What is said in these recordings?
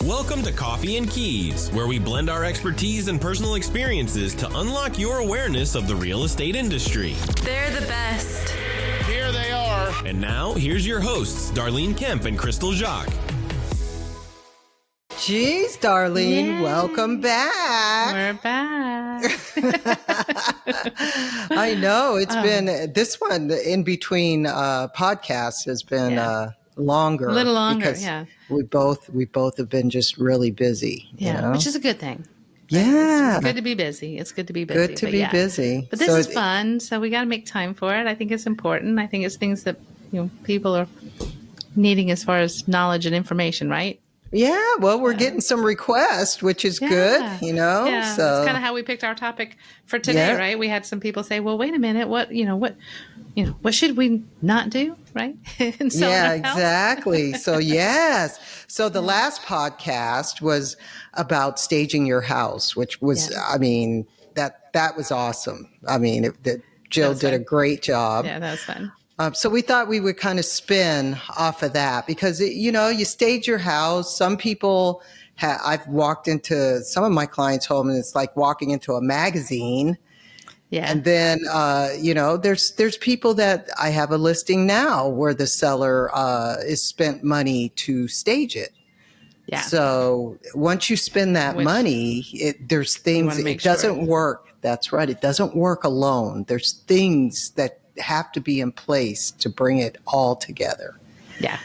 Welcome to Coffee and Keys, where we blend our expertise and personal experiences to unlock your awareness of the real estate industry. They're the best. Here they are. And now, here's your hosts, Darlene Kemp and Jacques. Jeez, Darlene, Yay. Welcome back. We're back. I know it's been this one in between podcasts has been longer, a little longer. because we both have been just really busy. Yeah, you know? which is a good thing. Yeah, It's good to be busy. It's good to be busy. good to be busy. But this is fun, so we got to make time for it. I think it's important. I think it's things that people are needing as far as knowledge and information, right? Yeah, well, we're getting some requests, which is good, Yeah, So that's kind of how we picked our topic for today, right? We had some people say, "Well, wait a minute, what should we not do?" Right? And so exactly. So yes, so the last podcast was about staging your house, which was, I mean, that was awesome. I mean, Jill did a great job. Yeah, that was fun. So we thought we would kind of spin off of that because, you stage your house. Some people I've walked into some of my clients' home and it's like walking into a magazine. Yeah. And then, there's people that I have a listing now where the seller is spent money to stage it. Yeah. So once you spend that money, there's things, it doesn't work. That's right. It doesn't work alone. There's things that have to be in place to bring it all together. Yeah.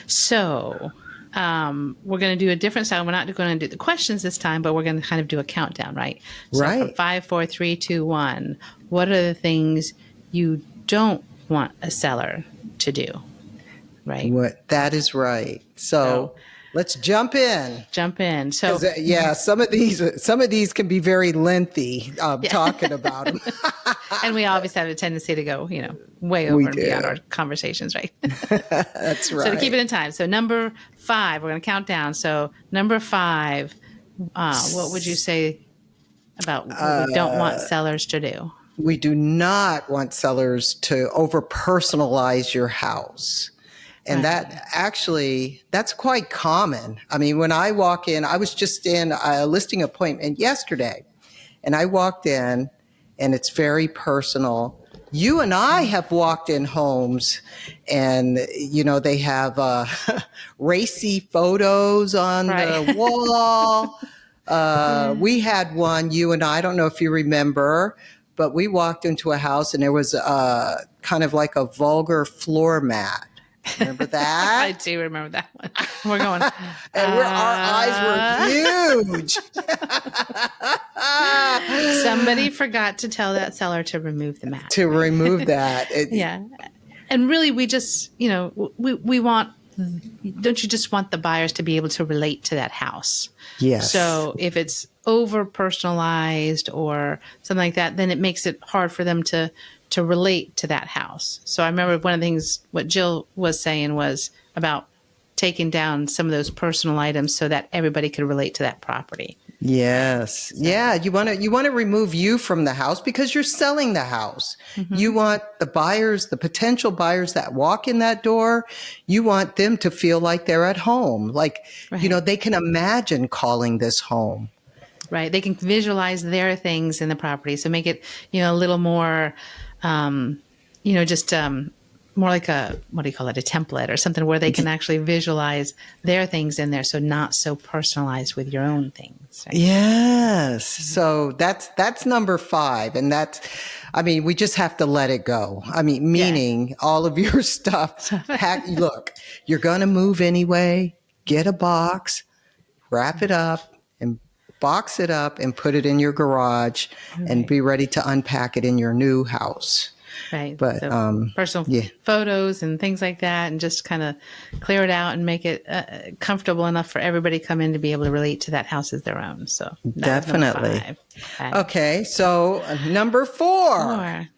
So we're going to do a different style. We're not going to do the questions this time, but we're going to kind of do a countdown, right? So from 5, 4, 3, 2, 1, what are the things you don't want a seller to do? Right. That is right. So let's jump in. So some of these can be very lengthy talking about them. and we always have a tendency to go, way over and beyond our conversations, right? That's right. So to keep it in time. So number 5, we're going to count down. So number 5, what would you say about what we don't want sellers to do? We do not want sellers to over personalize your house. And that's quite common. I mean, when I walk in, I was just in a listing appointment yesterday, and I walked in, and it's very personal. You and I have walked in homes, and, they have racy photos on the wall. We had one, you and I don't know if you remember, but we walked into a house, and there was kind of like a vulgar floor mat. Remember that? I do remember that one. We're going. And our eyes were huge. Somebody forgot to tell that seller to remove the mat. To remove that. And really, we just, we want, don't you just want the buyers to be able to relate to that house? Yes. So if it's over personalized or something like that, then it makes it hard for them to relate to that house. So I remember one of the things what Jill was saying was about taking down some of those personal items so that everybody could relate to that property. Yes. So. Yeah. You want to remove you from the house because you're selling the house. Mm-hmm. You want the buyers, the potential buyers that walk in that door, you want them to feel like they're at home. Like, they can imagine calling this home. Right. They can visualize their things in the property. So make it, a little more, more like a template or something where they can actually visualize their things in there. So not so personalized with your own things. Right? Yes. So that's number 5. And we just have to let it go. Meaning all of your stuff. Look, you're going to move anyway, get a box, wrap it up and box it up and put it in your garage and be ready to unpack it in your new house. Right. But so personal photos and things like that, and just kind of clear it out and make it comfortable enough for everybody to come in to be able to relate to that house as their own. So definitely. Okay. So number 4.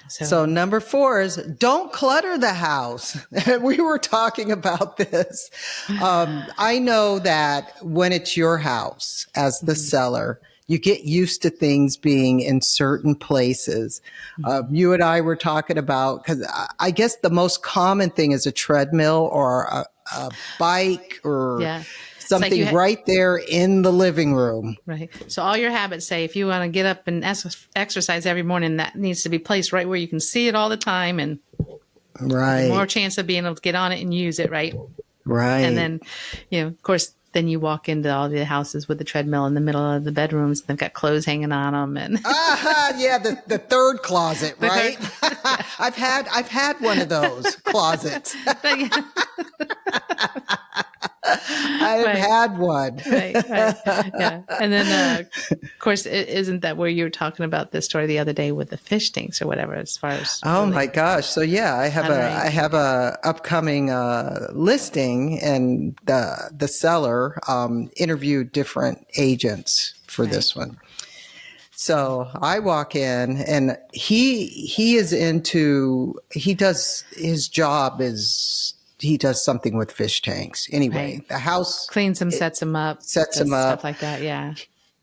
So number 4 is don't clutter the house. We were talking about this. I know that when it's your house as the seller, you get used to things being in certain places. You and I were talking about, because I guess the most common thing is a treadmill or a bike or Yeah. something right there in the living room. Right. So all your habits say if you want to get up and exercise every morning, that needs to be placed right where you can see it all the time, and more chance of being able to get on it and use it. Right. And then, of course, then you walk into all the houses with the treadmill in the middle of the bedrooms. And they've got clothes hanging on them, and the third closet, right? I've had one of those closets. I've had one. Right. Yeah. And then, of course, isn't that where you were talking about this story the other day with the fish tanks or whatever, as far as. Oh my gosh. So yeah, I have a upcoming listing, and the seller interviewed different agents for this one. So I walk in, and he does something with fish tanks. Anyway, the house cleans them, sets them up, stuff like that. Yeah.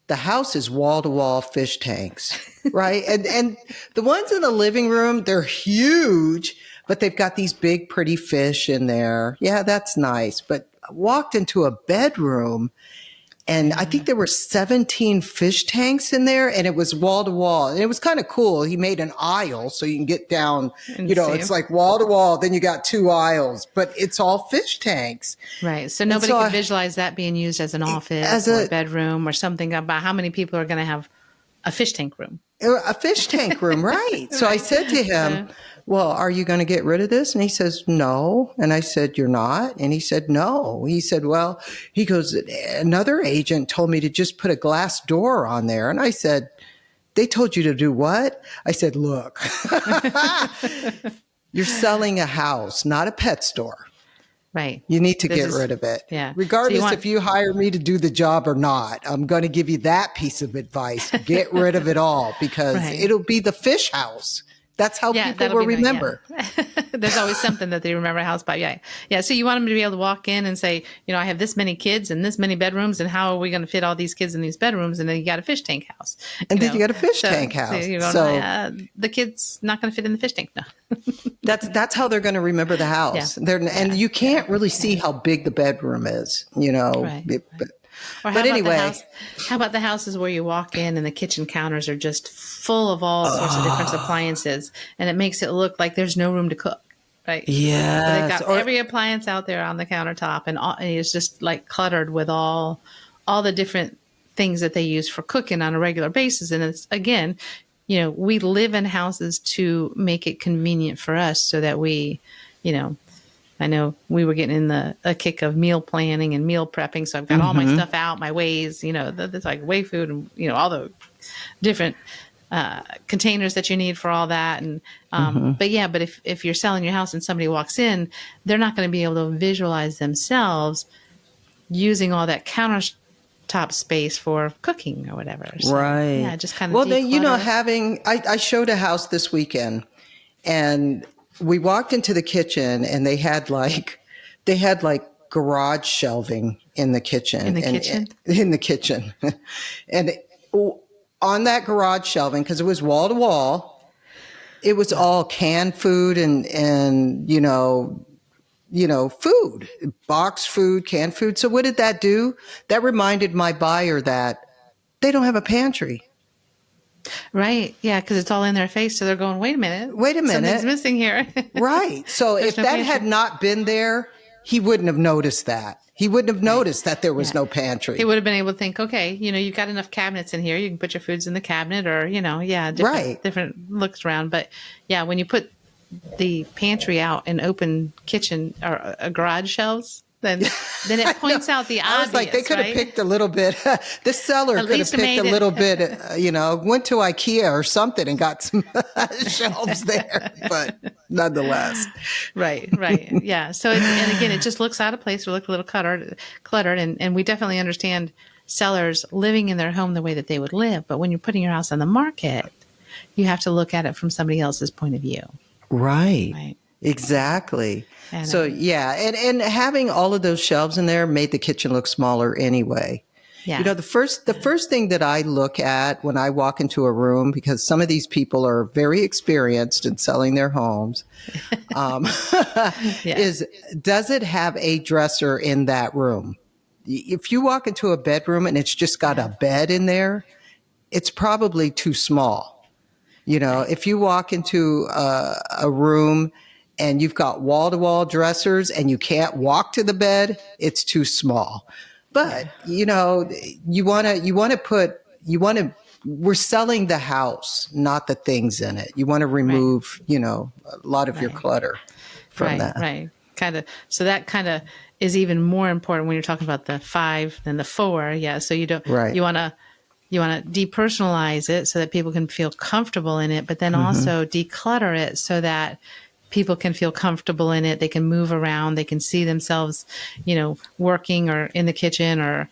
The house is wall to wall fish tanks, right? and the ones in the living room, they're huge, but they've got these big, pretty fish in there. Yeah, that's nice. But I walked into a bedroom, and I think there were 17 fish tanks in there, and it was wall to wall. And it was kind of cool. He made an aisle so you can get down, it's like wall to wall. Then you got 2 aisles, but it's all fish tanks. Right. So nobody could visualize that being used as an office or a bedroom or something about how many people are going to have a fish tank room. A fish tank room, right. So I said to him, well, are you going to get rid of this? And he says, no. And I said, you're not? And he said, no. He said, well, he goes, another agent told me to just put a glass door on there. And I said, they told you to do what? I said, look, you're selling a house, not a pet store. Right. You need to get rid of it. Yeah. Regardless if you hire me to do the job or not, I'm going to give you that piece of advice. Get rid of it all, because it'll be the fish house. That's how people will remember. There's always something that they remember a house by. Yeah. Yeah. So you want them to be able to walk in and say, I have this many kids and this many bedrooms, and how are we going to fit all these kids in these bedrooms? And then you got a fish tank house. And then you got a fish tank house. So the kid's not going to fit in the fish tank. No. That's how they're going to remember the house. Yeah. And you can't really see how big the bedroom is, Right. But anyway, how about the houses where you walk in and the kitchen counters are just full of all sorts of different appliances, and it makes it look like there's no room to cook, right? Yeah, they've got every appliance out there on the countertop, and it's just like cluttered with all the different things that they use for cooking on a regular basis. And it's, again, we live in houses to make it convenient for us, so that we, I know we were getting in a kick of meal planning and meal prepping. So I've got all my stuff out, my ways, that's like way food and, all the different containers that you need for all that. And, but if you're selling your house and somebody walks in, they're not going to be able to visualize themselves using all that countertop space for cooking or whatever. So, right. Yeah, just kind of. Well, then, I showed a house this weekend, and we walked into the kitchen, and they had like garage shelving in the kitchen. In the kitchen. And on that garage shelving, because it was wall to wall, it was all canned food and food, boxed food, canned food. So what did that do? That reminded my buyer that they don't have a pantry. Right. Yeah. Because it's all in their face. So they're going, wait a minute. Something's missing here. Right. So if that had not been there, he wouldn't have noticed that. He wouldn't have noticed that there was no pantry. He would have been able to think, okay, you've got enough cabinets in here. You can put your foods in the cabinet, or, different looks around. But yeah, when you put the pantry out and open kitchen or garage shelves, then it points out the obvious. I was like, they could have picked a little bit. The seller could have picked a little bit, went to IKEA or something and got some shelves there, but nonetheless. Right. Yeah. So, and again, it just looks out of place or look a little cluttered. And we definitely understand sellers living in their home the way that they would live. But when you're putting your house on the market, you have to look at it from somebody else's point of view. Right. Exactly. So, yeah. And having all of those shelves in there made the kitchen look smaller anyway. Yeah. You know, the first thing that I look at when I walk into a room, because some of these people are very experienced in selling their homes, is, does it have a dresser in that room? If you walk into a bedroom and it's just got a bed in there, it's probably too small. You know, if you walk into a room and you've got wall-to-wall dressers and you can't walk to the bed, it's too small. But, you know, we're selling the house, not the things in it. You want to remove, you know, a lot of your clutter from that. Right. So that kind of is even more important when you're talking about the 5 than the 4. Yeah. So you want to depersonalize it so that people can feel comfortable in it, but then also declutter it so that people can feel comfortable in it. They can move around. They can see themselves, you know, working or in the kitchen or,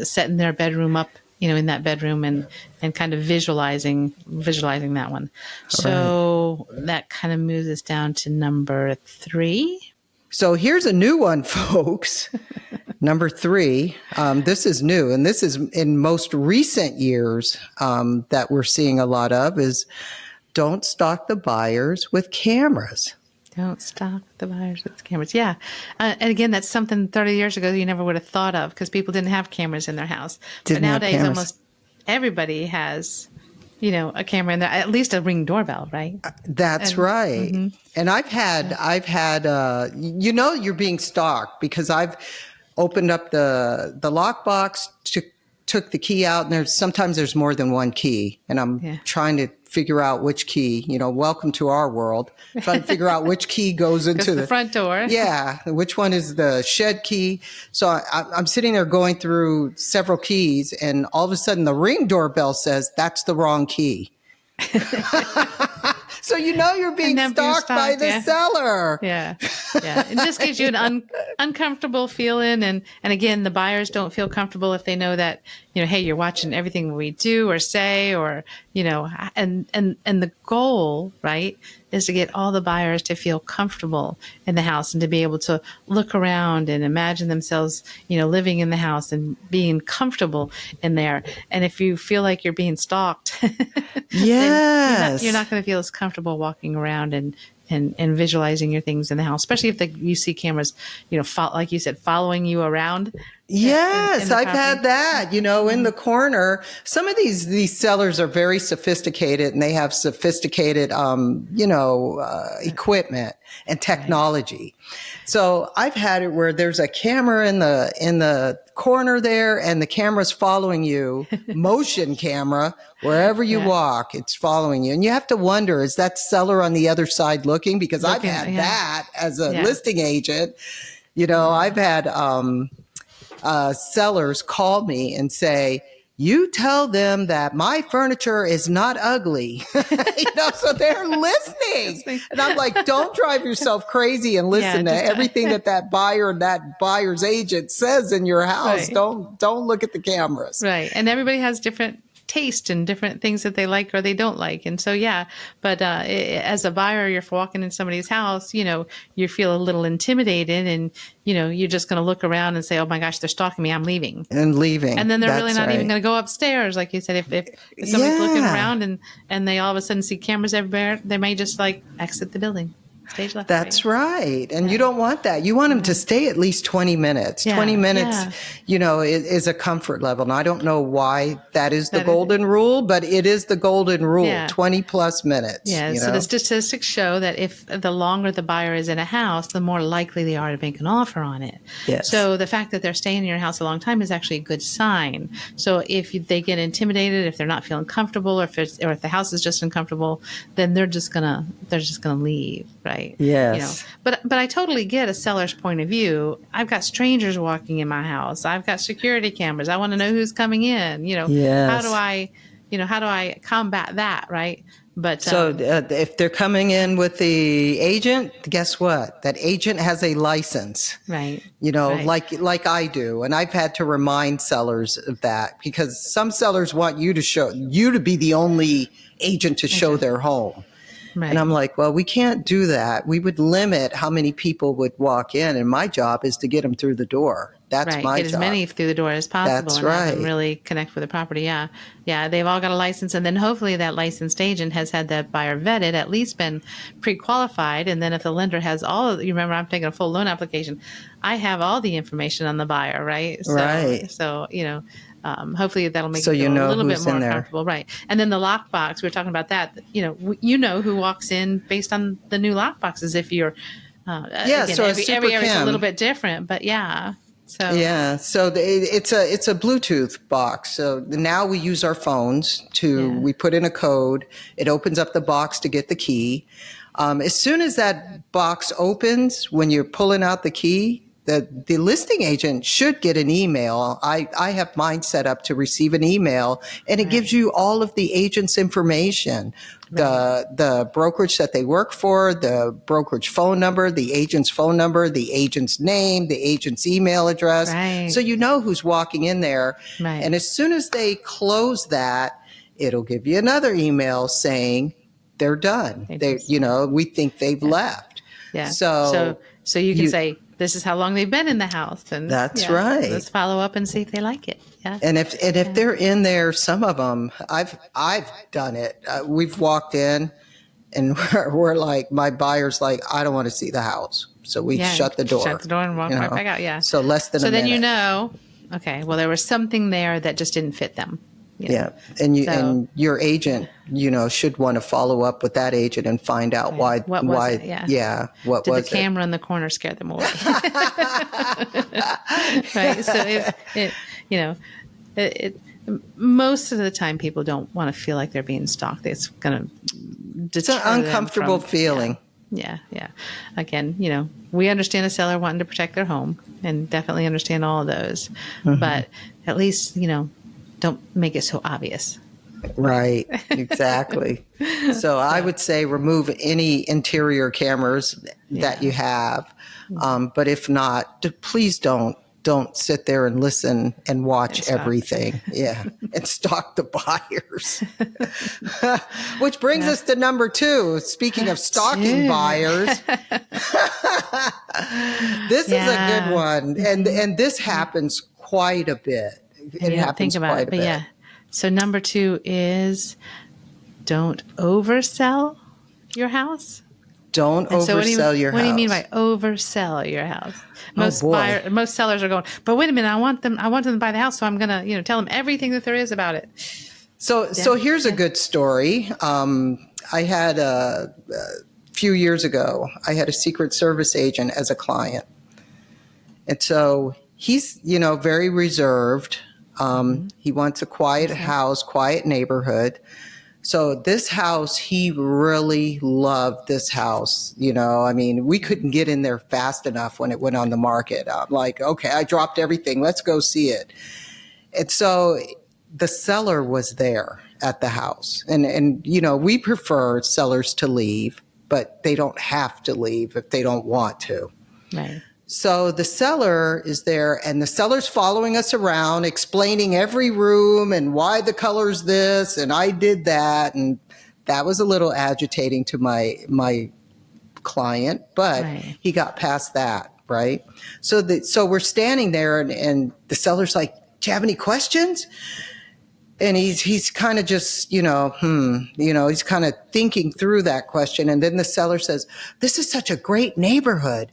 setting their bedroom up, you know, in that bedroom and kind of visualizing that one. So that kind of moves us down to number 3. So here's a new one, folks. Number 3, this is new, and this is in most recent years that we're seeing a lot of, is don't stock the buyers with cameras. Don't stock the buyers with cameras. Yeah. And again, that's something 30 years ago you never would have thought of because people didn't have cameras in their house. But nowadays, almost everybody has, you know, a camera in there, at least a Ring doorbell, right? That's right. Mm-hmm. And I've had, you know, you're being stalked because I've opened up the lockbox, took the key out, and sometimes there's more than one key, and I'm trying to figure out which key. You know, welcome to our world. Trying to figure out which key goes into the front door. Yeah, which one is the shed key? So I'm sitting there going through several keys, and all of a sudden the Ring doorbell says that's the wrong key. So you know you're being stalked by the seller. Yeah. It just gives you an uncomfortable feeling, and again, the buyers don't feel comfortable if they know that, you know, hey, you're watching everything we do or say, or, you know, and the goal, right, is to get all the buyers to feel comfortable in the house and to be able to look around and imagine themselves, you know, living in the house and being comfortable in there. And if you feel like you're being stalked, yes, you're not going to feel as comfortable walking around and visualizing your things in the house, especially if you see cameras, you know, like you said, following you around. Yes, I've had that, you know, in the corner. Some of these sellers are very sophisticated, and they have sophisticated, equipment and technology. So I've had it where there's a camera in the corner there, and the camera's following you, motion camera, wherever you walk, it's following you. And you have to wonder, is that seller on the other side looking? Because I've had that as a listing agent. You know, I've had sellers call me and say, you tell them that my furniture is not ugly. You know, so they're listening. And I'm like, don't drive yourself crazy and listen to everything that buyer and that buyer's agent says in your house. Right. Don't look at the cameras. Right. And everybody has different taste and different things that they like or they don't like. And so, but as a buyer, you're walking in somebody's house, you know, you feel a little intimidated, and, you know, you're just going to look around and say, oh my gosh, they're stalking me, I'm leaving. And then they're really not even going to go upstairs. Like you said, if somebody's looking around and they all of a sudden see cameras everywhere, they may just like exit the building. Stage left. That's right. And you don't want that. You want them to stay at least 20 minutes. 20 minutes, you know, is a comfort level. And I don't know why that is the golden rule, but it is the golden rule, 20 plus minutes. Yeah. So the statistics show that if the longer the buyer is in a house, the more likely they are to make an offer on it. Yes. So the fact that they're staying in your house a long time is actually a good sign. So if they get intimidated, if they're not feeling comfortable, or if the house is just uncomfortable, then they're just gonna leave, right? Yes. You know, but I totally get a seller's point of view. I've got strangers walking in my house. I've got security cameras. I want to know who's coming in. You know, how do I combat that, right? But so if they're coming in with the agent, guess what? That agent has a license, right? You know, like I do, and I've had to remind sellers of that, because some sellers want you to be the only agent to show their home. Right. And I'm like, well, we can't do that. We would limit how many people would walk in. And my job is to get them through the door. That's Right. my Get as job. many through the door as possible That's and have them right. really connect with the property. Yeah. Yeah. They've all got a license. And then hopefully that licensed agent has had that buyer vetted, at least been pre-qualified. And then if the lender has you remember, I'm taking a full loan application. I have all the information on the buyer, right? So, Right. So, hopefully that'll make So you feel a little bit who's more in there. comfortable. Right. And then the lockbox, we were talking about that, you know who walks in based on the new lockboxes. If you're, Yeah, again, so a every Super area is a Chem. little bit different, but yeah. So Yeah, so it's a Bluetooth box. So now we use our phones we put in a code. It opens up the box to get the key. As soon as that box opens, when you're pulling out the key, the listing agent should get an email. I have mine set up to receive an email, and it gives you all of the agent's information, the brokerage that they work for, the brokerage phone number, the agent's phone number, the agent's name, the agent's email address. Right. So you know who's walking in there. Right. And as soon as they close that, it'll give you another email saying they're done. We think they've left. Yeah. So you can say, this is how long they've been in the house. And that's right. Let's follow up and see if they like it. Yeah. And if they're in there, some of them, I've done it. We've walked in and we're like, my buyer's like, I don't want to see the house. So we shut the door. Shut the door and walk right back out. Yeah. So less than a minute. So then okay, well, there was something there that just didn't fit them. Yeah. And your agent, should want to follow up with that agent and find out why. What was it? Yeah. What Did was the camera in the corner scare them away? Right. So most of the time people don't want to feel like they're being stalked. It's going to It's an uncomfortable feeling. Yeah. Again, we understand a seller wanting to protect their home and definitely understand all of those. Mm-hmm. But at least, don't make it so obvious. Right, exactly. So I would say remove any interior cameras that you have. But if not, please don't sit there and listen and watch everything. Yeah. And stalk the buyers. Which brings us to number 2. Speaking of stalking buyers. This is a good one. And this happens quite a bit. It happens quite a bit. Yeah. So number 2 is don't oversell your house. Don't oversell your house. What do you mean by oversell your house? Most sellers are going, but wait a minute, I want them to buy the house, so I'm going to, tell them everything that there is about it. So here's a good story. I had a few years ago, I had a Secret Service agent as a client. And so he's, very reserved. He wants a quiet house, quiet neighborhood. So this house, he really loved this house. We couldn't get in there fast enough when it went on the market. I'm like, okay, I dropped everything. Let's go see it. And so the seller was there at the house. And we prefer sellers to leave, but they don't have to leave if they don't want to. Right. So the seller is there, and the seller's following us around, explaining every room and why the color's this, and I did that, and that was a little agitating to my client, but he got past that, right? So we're standing there, and the seller's like, "Do you have any questions?" And he's kind of just, he's kind of thinking through that question, and then the seller says, "This is such a great neighborhood.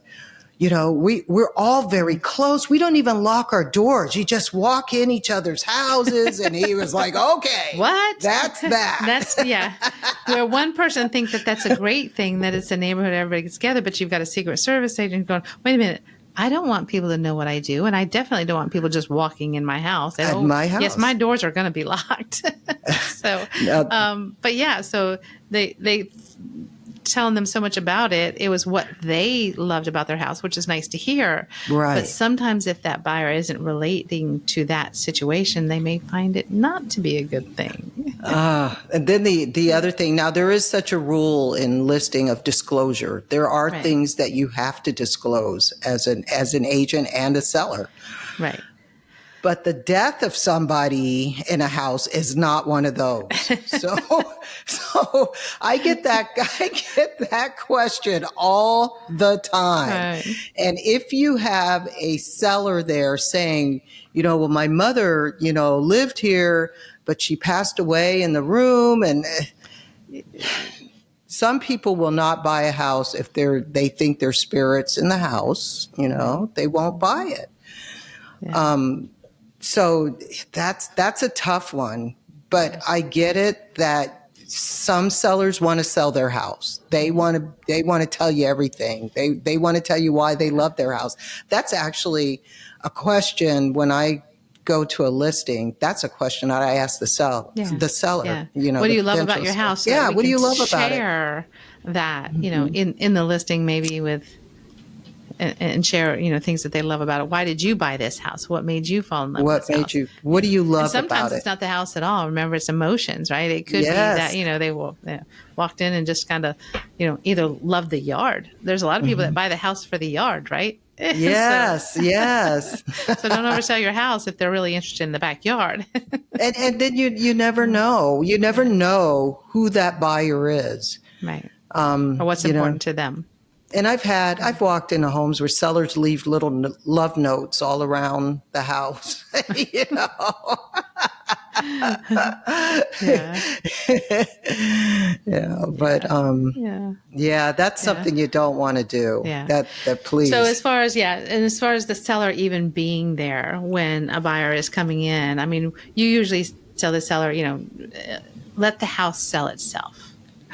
We're all very close. We don't even lock our doors. You just walk in each other's houses." And he was like, okay, what? That's that. Where one person thinks that that's a great thing, that it's a neighborhood, everybody gets together, but you've got a Secret Service agent going, wait a minute. I don't want people to know what I do. And I definitely don't want people just walking in my house. At my house. Yes, my doors are going to be locked. So they telling them so much about it. It was what they loved about their house, which is nice to hear. Right. But sometimes if that buyer isn't relating to that situation, they may find it not to be a good thing. And then the other thing, now there is such a rule in listing of disclosure. There are things that you have to disclose as an agent and a seller. Right. But the death of somebody in a house is not one of those. So I get that question all the time. Right. And if you have a seller there saying, well, my mother, lived here, but she passed away in the room, and some people will not buy a house if they think there's spirits in the house, they won't buy it. Yeah. So that's a tough one, but I get it that some sellers want to sell their house. They want to tell you everything. They want to tell you why they love their house. That's actually a question when I go to a listing. That's a question that I ask the seller. Yeah. What do you love about your house? So what do you love about it? Share that, in the listing, maybe with, and share, things that they love about it. Why did you buy this house? What made you fall in love with this house? What do you love about it? Sometimes it's not the house at all. Remember, it's emotions, right? It could be that, they walked in and just kind of, either loved the yard. There's a lot of people that buy the house for the yard, right? Yes, yes. So don't oversell your house if they're really interested in the backyard. and then you never know. You never know who that buyer is. Right. Or what's important to them. And I've walked into homes where sellers leave little love notes all around the house, that's something you don't want to do. Yeah. That please. So as far as the seller even being there when a buyer is coming in, I mean, you usually tell the seller, let the house sell itself.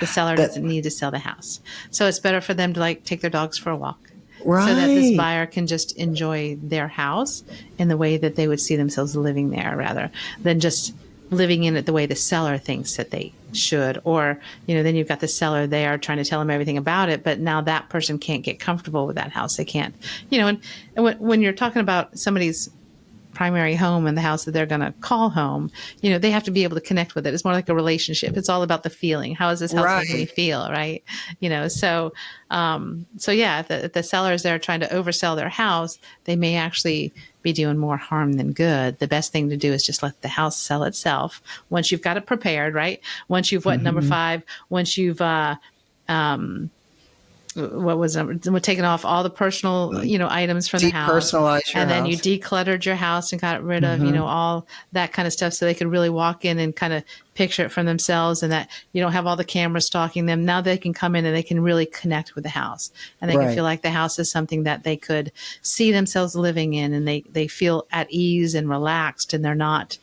The seller doesn't need to sell the house. So it's better for them to take their dogs for a walk. Right. So that this buyer can just enjoy their house in the way that they would see themselves living there rather than just living in it the way the seller thinks that they should. Or, then you've got the seller there trying to tell them everything about it, but now that person can't get comfortable with that house. They can't, and when you're talking about somebody's primary home and the house that they're going to call home, they have to be able to connect with it. It's more like a relationship. It's all about the feeling. How does this house make me feel? Right. So if the seller is there trying to oversell their house, they may actually be doing more harm than good. The best thing to do is just let the house sell itself. Once you've got it prepared, right? Once you've number 5, once you've, we're taking off all the personal, items from the house. Depersonalize your and then house. you decluttered your house and got rid of, all that kind of stuff so they could really walk in and kind of picture it from themselves and that you don't have all the cameras stalking them. Now they can come in and they can really connect with the house and they can feel like the house is something that they could see themselves living in and they feel at ease and relaxed and they're not,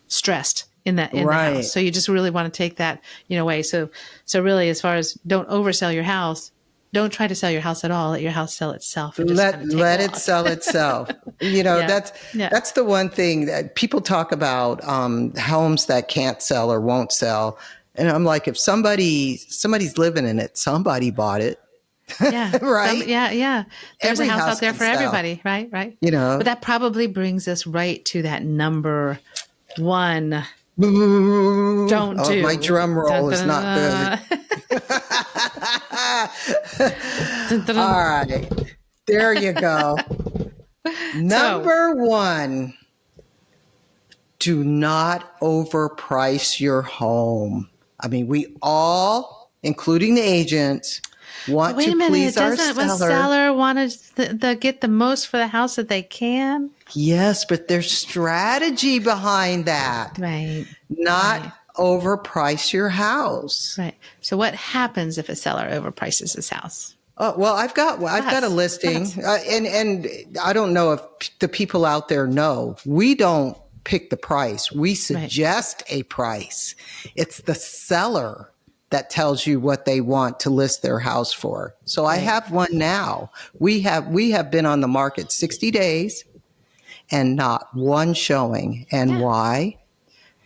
stressed in the house. So you just really want to take that, away. So really, as far as don't oversell your house, don't try to sell your house at all. Let your house sell itself. And let it sell itself. That's the one thing that people talk about, homes that can't sell or won't sell. And I'm like, if somebody's living in it, somebody bought it. Yeah. Right. There's a house out there for everybody. Right. But that probably brings us right to that number 1. Don't do. My drum roll is not good. All right. There you go. Number 1, do not overprice your home. I mean, we all, including the agents, want to please our seller. Doesn't the seller want to get the most for the house that they can? Yes, but there's strategy behind that. Right. Not overprice your house. Right. So what happens if a seller overprices his house? Oh, well, I've got a listing, and I don't know if the people out there know. We don't pick the price. We suggest a price. It's the seller that tells you what they want to list their house for. So I have one now. We have been on the market 60 days and not one showing. And why?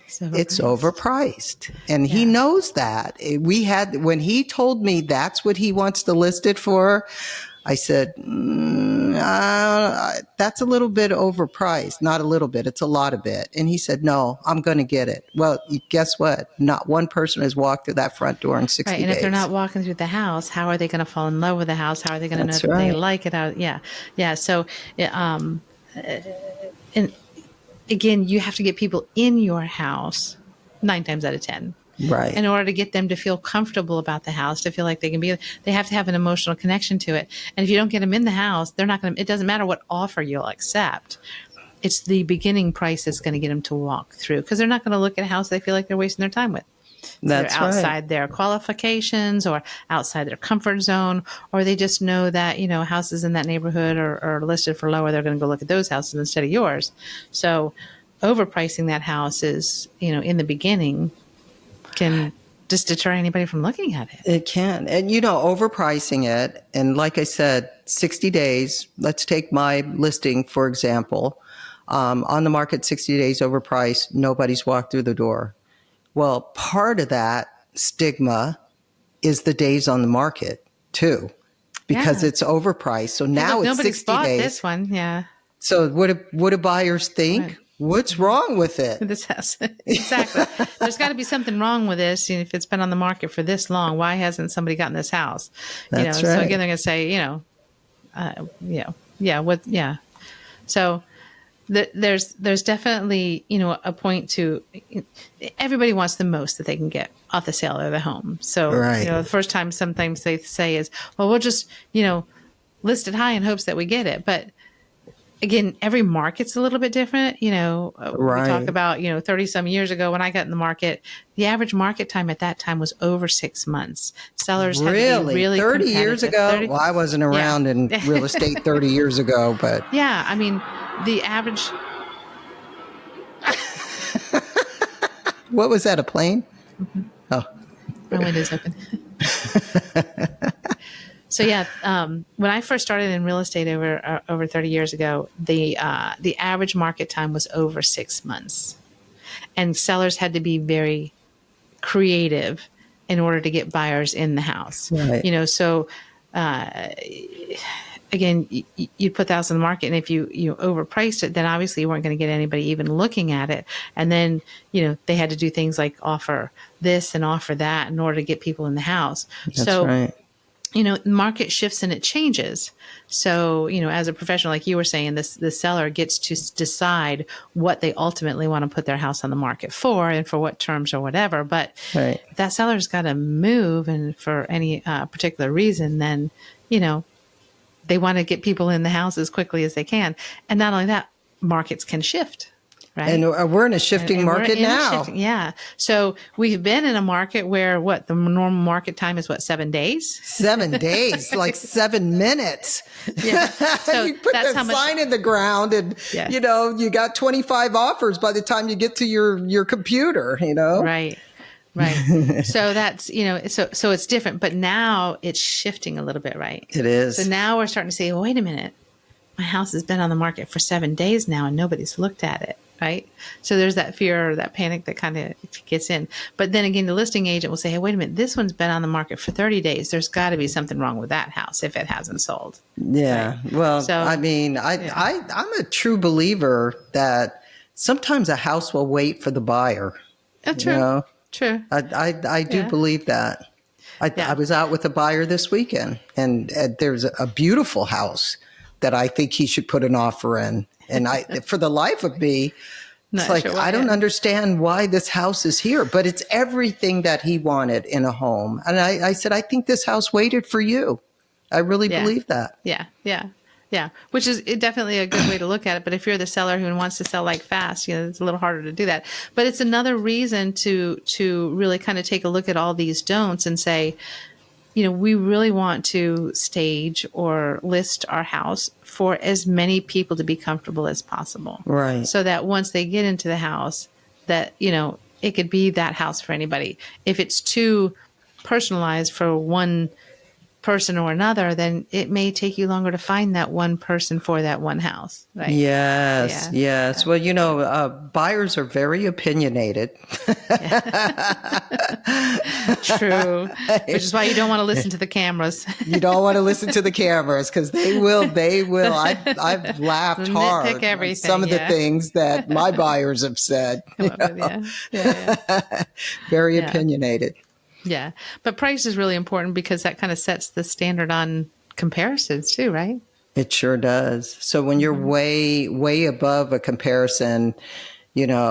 It's overpriced. And he knows that. When he told me that's what he wants to list it for, I said, that's a little bit overpriced. Not a little bit. It's a lot of it. And he said, no, I'm going to get it. Well, guess what? Not one person has walked through that front door in 60 days. And if they're not walking through the house, how are they going to fall in love with the house? How are they going to know that they like it? Yeah. So And again, you have to get people in your house 9 times out of 10. Right. In order to get them to feel comfortable about the house, to feel like they can be, they have to have an emotional connection to it. And if you don't get them in the house, they're not going to, it doesn't matter what offer you'll accept. It's the beginning price that's going to get them to walk through, because they're not going to look at a house they feel like they're wasting their time with. That's they're outside right. their qualifications or outside their comfort zone, or they just know that, houses in that neighborhood are listed for lower. They're going to go look at those houses instead of yours. So overpricing that house is, in the beginning can just deter anybody from looking at it. It can. And, overpricing it. And like I said, 60 days, let's take my listing, for example, on the market, 60 days overpriced, nobody's walked through the door. Well, part of that stigma is the days on the market too, because it's overpriced. So now it's 60 bought days. This one, yeah. So what do buyers think? Right. What's wrong with it? This house, exactly. There's got to be something wrong with this. If it's been on the market for this long, why hasn't somebody gotten this house? That's right. So again, they're going to say, So there's definitely, a point to, everybody wants the most that they can get off the sale of the home. So, right. The first time sometimes they say is, well, we'll just, list it high in hopes that we get it. But again, every market's a little bit different. We talk about, 30 some years ago when I got in the market, the average market time at that time was over 6 months. Sellers had to be really 30 years ago? Well, I wasn't around in real estate 30 years ago, but. Yeah. I mean, the average. What was that, a plane? Mm-hmm. Oh. My window's open. So when I first started in real estate over 30 years ago, the average market time was over 6 months, and sellers had to be very creative in order to get buyers in the house. Right. Again, you put the house on the market, and if you overpriced it, then obviously you weren't going to get anybody even looking at it. And then they had to do things like offer this and offer that in order to get people in the house. That's right. Market shifts and it changes. So, as a professional, like you were saying, the seller gets to decide what they ultimately want to put their house on the market for and for what terms or whatever. But right. if that seller's got to move, and for any particular reason, then, they want to get people in the house as quickly as they can. And not only that, markets can shift. Right? And we're in a shifting market now. Yeah. So we've been in a market where the normal market time is 7 days? 7 days, like 7 minutes. Yeah. So you put that sign in the ground and, you got 25 offers by the time you get to your computer, Right. Right. So that's, so it's different, but now it's shifting a little bit, right? It is. So now we're starting to say, well, wait a minute, my house has been on the market for 7 days now and nobody's looked at it. Right. So there's that fear or that panic that kind of gets in. But then again, the listing agent will say, hey, wait a minute, this one's been on the market for 30 days. There's got to be something wrong with that house if it hasn't sold. Yeah. Right? Well, so, I mean, I'm a true believer that sometimes a house will wait for the buyer. Oh, true. True. I do believe that. I was out with a buyer this weekend, and there's a beautiful house that I think he should put an offer in. And for the life of me, it's like, I don't understand why this house is here, but it's everything that he wanted in a home. And I said, I think this house waited for you. I really believe that. Yeah. Which is definitely a good way to look at it. But if you're the seller who wants to sell like fast, it's a little harder to do that. But it's another reason to really kind of take a look at all these don'ts and say, we really want to stage or list our house for as many people to be comfortable as possible. Right. So that once they get into the house, that, it could be that house for anybody. If it's too personalized for one person or another, then it may take you longer to find that one person for that one house. Right? Yes. Well, buyers are very opinionated. True. Which is why you don't want to listen to the cameras. You don't want to listen to the cameras because they will. I've laughed hard at some of the things that my buyers have said. Very opinionated. Yeah. But price is really important because that kind of sets the standard on comparisons too, right? It sure does. So when you're way above a comparison, it's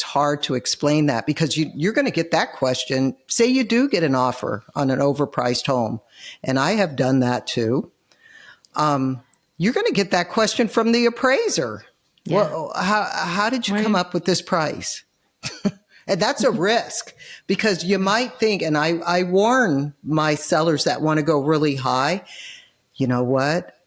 hard to explain that because you're going to get that question. Say you do get an offer on an overpriced home, and I have done that too. You're going to get that question from the appraiser. Yeah. Well, how did you come up with this price? And that's a risk because you might think, and I warn my sellers that want to go really high, you know what?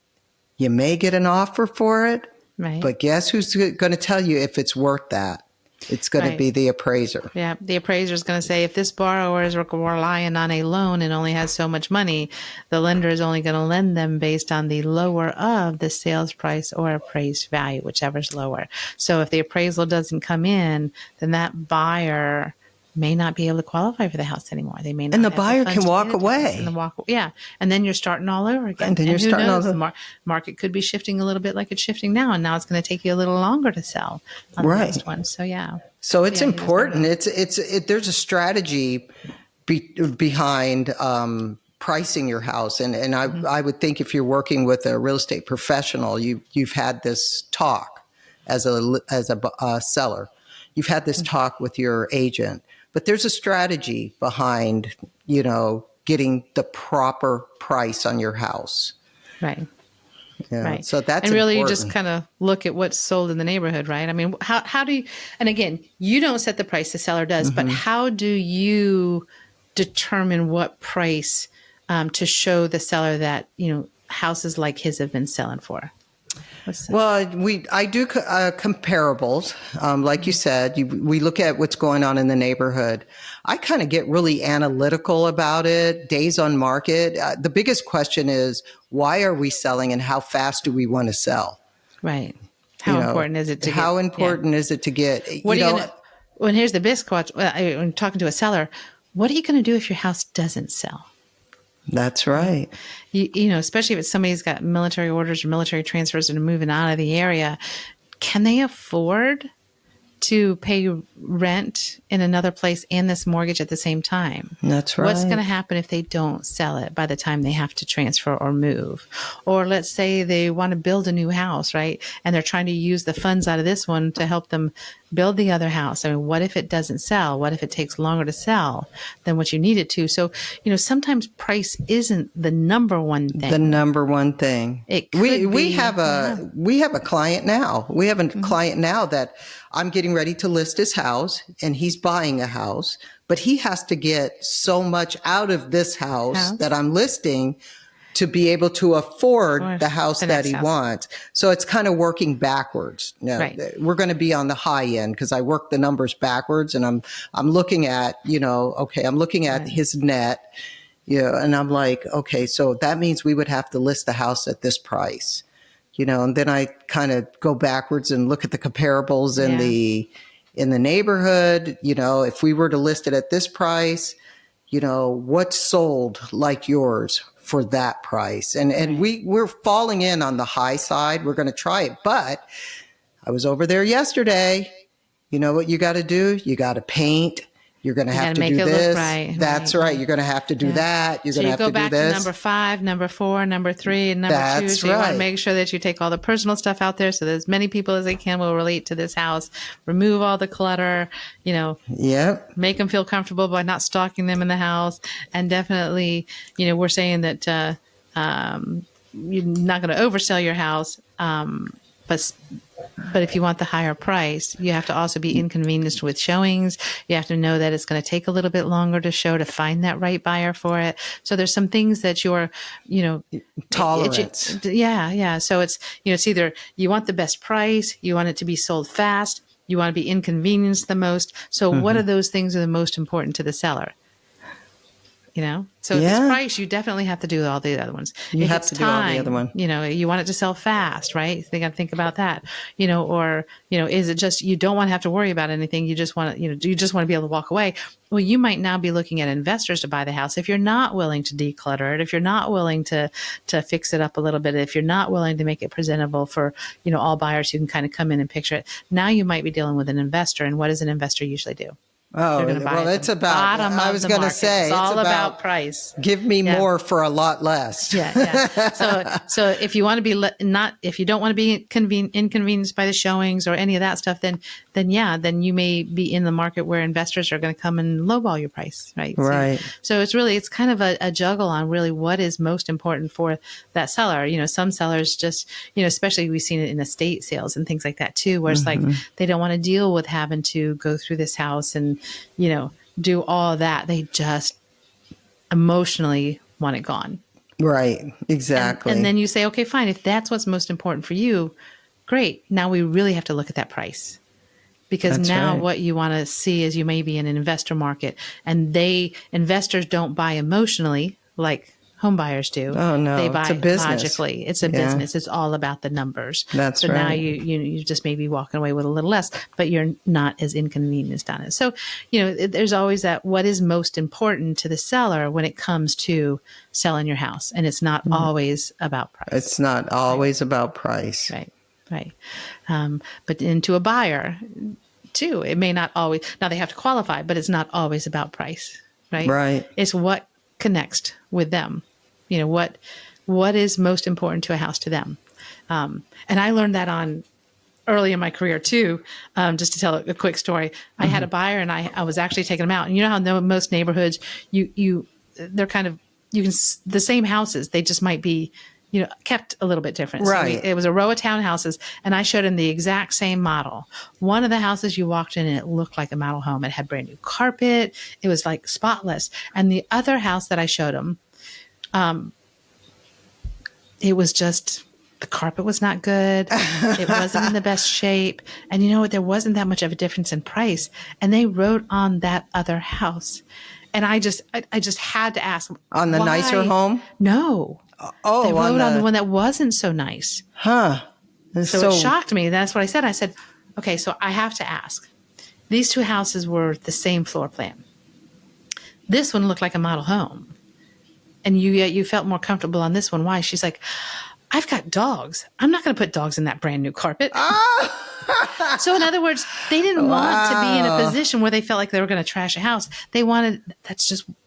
You may get an offer for it, right, but guess who's going to tell you if it's worth that? It's going to be the appraiser. Yeah, the appraiser is going to say if this borrower is relying on a loan and only has so much money, the lender is only going to lend them based on the lower of the sales price or appraised value, whichever's lower. So if the appraisal doesn't come in, then that buyer may not be able to qualify for the house anymore. They may not. And the buyer can walk away. And then you're starting all over again. And then you're starting all over. The market could be shifting a little bit like it's shifting now, and now it's going to take you a little longer to sell on the next one. So yeah. So it's important. There's a strategy behind pricing your house, and I would think if you're working with a real estate professional, you've had this talk as a seller. You've had this talk with your agent. But there's a strategy behind, getting the proper price on your house. Right. Yeah. Right. So that's and really important. You just kind of look at what's sold in the neighborhood, right? I mean, how do you, and again, you don't set the price, the seller does, but how do you determine what price to show the seller that, houses like his have been selling for? Well, I do comparables. Like you said, we look at what's going on in the neighborhood. I kind of get really analytical about it, days on market. The biggest question is, why are we selling and how fast do we want to sell? Right. How important is it to get? How important is it to get? Well, here's the biggest question. I'm talking to a seller. What are you going to do if your house doesn't sell? That's right. Especially if it's somebody who's got military orders or military transfers and are moving out of the area, can they afford to pay rent in another place and this mortgage at the same time? That's right. What's going to happen if they don't sell it by the time they have to transfer or move? Or let's say they want to build a new house, right? And they're trying to use the funds out of this one to help them build the other house. I mean, what if it doesn't sell? What if it takes longer to sell than what you need it to? So, sometimes price isn't the number one thing. The number one thing. It could we have a client now. We have a client now that I'm getting ready to list his house, and he's buying a house, but he has to get so much out of this house that I'm listing to be able to afford the house that he wants. So it's kind of working backwards. Right. We're going to be on the high end because I work the numbers backwards, and I'm looking at, I'm looking at his net, and I'm like, okay, so that means we would have to list the house at this price. And then I kind of go backwards and look at the comparables in the neighborhood. If we were to list it at this price, what's sold like yours for that price? And we're falling in on the high side. We're going to try it. But I was over there yesterday. You know what you got to do? You got to paint. You're going to have to do this. Right, That's right. You're going to have to do that. You're going to have to do this. So you go back to number 5, number 4, number 3, and number 2. So you want to make sure that you take all the personal stuff out there so that as many people as they can will relate to this house. Remove all the clutter, make them feel comfortable by not stalking them in the house. And definitely, we're saying that you're not going to oversell your house, but if you want the higher price, you have to also be inconvenienced with showings. You have to know that it's going to take a little bit longer to show to find that right buyer for it. So there's some things that you're, tolerance. Yeah. So it's, it's either you want the best price, you want it to be sold fast, you want to be inconvenienced the most. So what of those things are the most important to the seller? So if it's price, you definitely have to do all the other ones. You have to do all the other one. You want it to sell fast, right? They got to think about that. Is it just you don't want to have to worry about anything? You just want to, you just want to be able to walk away. Well, you might now be looking at investors to buy the house if you're not willing to declutter it, if you're not willing to fix it up a little bit, if you're not willing to make it presentable for all buyers who can kind of come in and picture it. Now you might be dealing with an investor, and what does an investor usually do? Oh, they're going to buy well, at it's the about, bottom I of was the going to market. say, It's all about price. Give me Yeah. more for a lot less. Yeah. So if you want to be if you don't want to be inconvenienced by the showings or any of that stuff, then you may be in the market where investors are going to come and lowball your price, right? Right. So it's kind of a juggle on really what is most important for that seller. Some sellers just, especially we've seen it in estate sales and things like that too, where it's like they don't want to deal with having to go through this house and, do all that. They just emotionally want it gone. Right. Exactly. And then you say, okay, fine. If that's what's most important for you, great. Now we really have to look at that price, because That's now right. what you want to see is you may be in an investor market, and investors don't buy emotionally like home buyers do. Oh, no, They it's buy a business. logically. It's a business. It's all about the numbers. That's so now right. you just may be walking away with a little less, but you're not as inconvenienced on it. So, there's always that what is most important to the seller when it comes to selling your house. And it's not always about price. It's not always about price. Right. But into a buyer too, it may not always, now they have to qualify, but it's not always about price, right? Right. It's what connects with them. What is most important to a house to them. And I learned that on early in my career too. Just to tell a quick story, I had a buyer and I was actually taking them out. And you know how most neighborhoods, they're kind of, the same houses, they just might be, kept a little bit different. Right. So it was a row of townhouses, and I showed him the exact same model. One of the houses you walked in and it looked like a model home. It had brand new carpet. It was like spotless. And the other house that I showed him, it was just, the carpet was not good. It wasn't in the best shape. And you know what? There wasn't that much of a difference in price. And they wrote on that other house. And I just had to ask. On the nicer home? No. Oh, they wrote on the one that wasn't so nice. Huh. So it shocked me. That's what I said. I said, okay, so I have to ask. These two houses were the same floor plan. This one looked like a model home. And you felt more comfortable on this one. Why? She's like, I've got dogs. I'm not going to put dogs in that brand new carpet. So in other words, they didn't want to be in a position where they felt like they were going to trash a house. They wanted,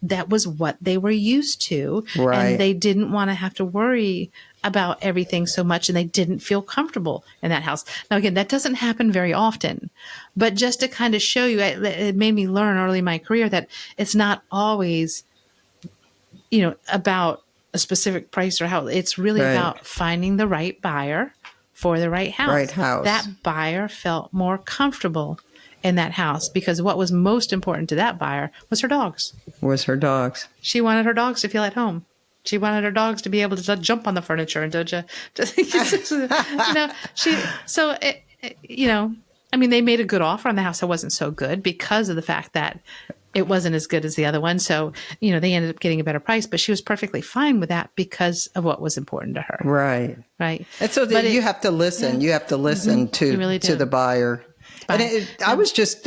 that was what they were used to. Right. And they didn't want to have to worry about everything so much, and they didn't feel comfortable in that house. Now, again, that doesn't happen very often, but just to kind of show you, it made me learn early in my career that it's not always, about a specific price or how. It's really about finding the right buyer for the right house. Right house. That buyer felt more comfortable in that house because what was most important to that buyer was her dogs. She wanted her dogs to feel at home. She wanted her dogs to be able to jump on the furniture and they made a good offer on the house that wasn't so good because of the fact that it wasn't as good as the other one. So, they ended up getting a better price, but she was perfectly fine with that because of what was important to her. Right. Right. And so you have to listen. Yeah. You have to listen to the buyer. And I was just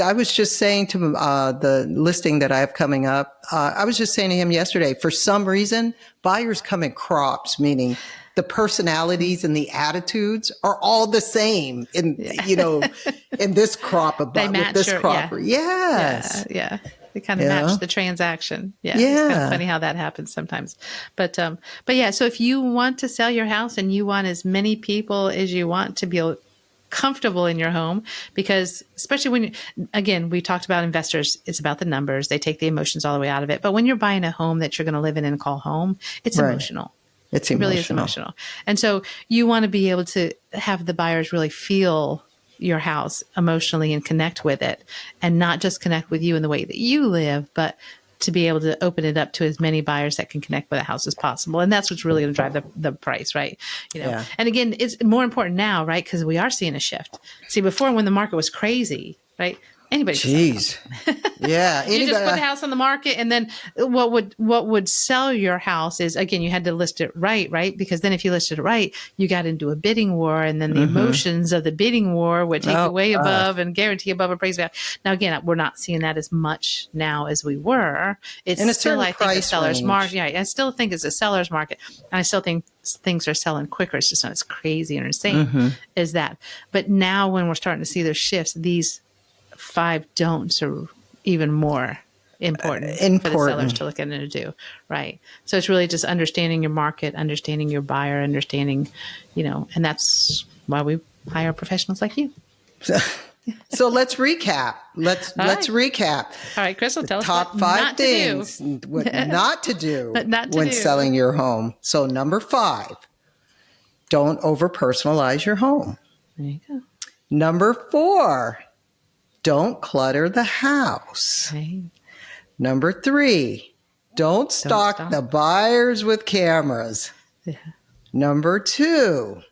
saying to the listing that I have coming up, I was just saying to him yesterday, for some reason, buyers come in crops, meaning the personalities and the attitudes are all the same in this crop with this crop. Yeah. Yes. Yeah. They kind of match the transaction. Yeah. Yeah. It's kind of funny how that happens sometimes. But yeah, so if you want to sell your house and you want as many people as you want to be comfortable in your home, because especially when, again, we talked about investors, it's about the numbers. They take the emotions all the way out of it. But when you're buying a home that you're going to live in and call home, it's emotional. It really is emotional. And so you want to be able to have the buyers really feel your house emotionally and connect with it, and not just connect with you in the way that you live, but to be able to open it up to as many buyers that can connect with a house as possible. And that's what's really going to drive the price, right? And again, it's more important now, right? Because we are seeing a shift. See, before when the market was crazy, right? Anybody. Jeez. Yeah. You just put the house on the market, and then what would sell your house is, again, you had to list it right? Because then if you listed it right, you got into a bidding war, and then the emotions of the bidding war would take away above and guarantee above appraised value. Now, again, we're not seeing that as much now as we were. It's in a still, I think, a seller's range. market. Yeah, I still think it's a seller's market. And I still think things are selling quicker. It's just not as crazy and insane as that. But now when we're starting to see those shifts, these 5 don'ts are even more important for the sellers to look at and to do. Right. So it's really just understanding your market, understanding your buyer, understanding, and that's why we hire professionals like you. So let's recap. Let's recap. All right, Crystal, tell us top what 5 not things to do. what not to do Not to when do. selling your home. So number 5, don't over personalize your home. There you go. Number 4, don't clutter the house. Okay. Number 3, don't stalk the buyers with cameras. Yeah. Number 2,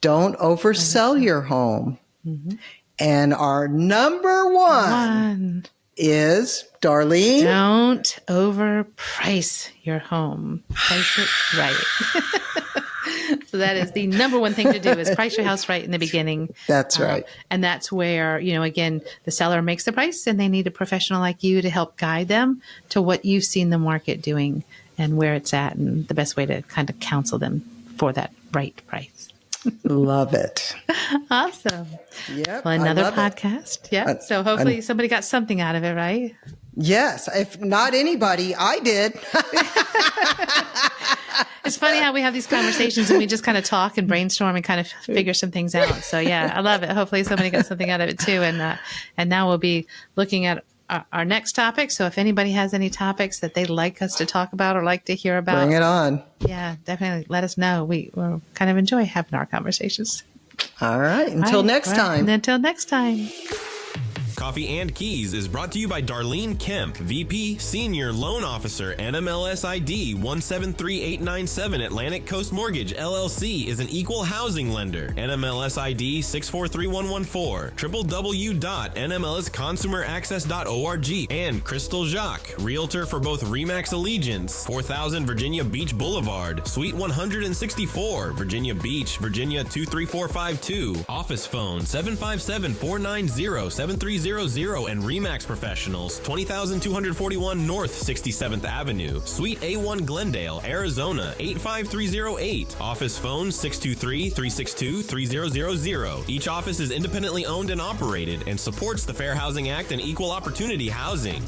don't oversell your home. Mm-hmm. And our number 1 is, Darlene? Don't overprice your home. Price it right. So that is the number 1 thing to do, is price your house right in the beginning. That's right. And that's where, again, the seller makes the price, and they need a professional like you to help guide them to what you've seen the market doing and where it's at, and the best way to kind of counsel them for that right price. Love it. Awesome. Yep. Well, another podcast. Yeah. So hopefully somebody got something out of it, right? Yes. If not anybody, I did. It's funny how we have these conversations and we just kind of talk and brainstorm and kind of figure some things out. So yeah, I love it. Hopefully somebody got something out of it too. And now we'll be looking at our next topic. So if anybody has any topics that they'd like us to talk about or like to hear about, bring it on. Yeah, definitely let us know. We'll kind of enjoy having our conversations. All right. Until next time. And until next time. Coffee and Keys is brought to you by Darlene Kemp, VP, Senior Loan Officer, NMLS ID 173897. Atlantic Coast Mortgage, LLC is an equal housing lender. NMLS ID 643114. www.nmlsconsumeraccess.org. And Crystal Jacques, Realtor for both RE/MAX Allegiance, 4000 Virginia Beach Boulevard, Suite 164, Virginia Beach, Virginia 23452. Office phone 757-490-7300. And RE/MAX Professionals, 20,241 North 67th Avenue, Suite A1 Glendale, Arizona, 85308. Office phone 623-362-3000. Each office is independently owned and operated and supports the Fair Housing Act and Equal Opportunity Housing.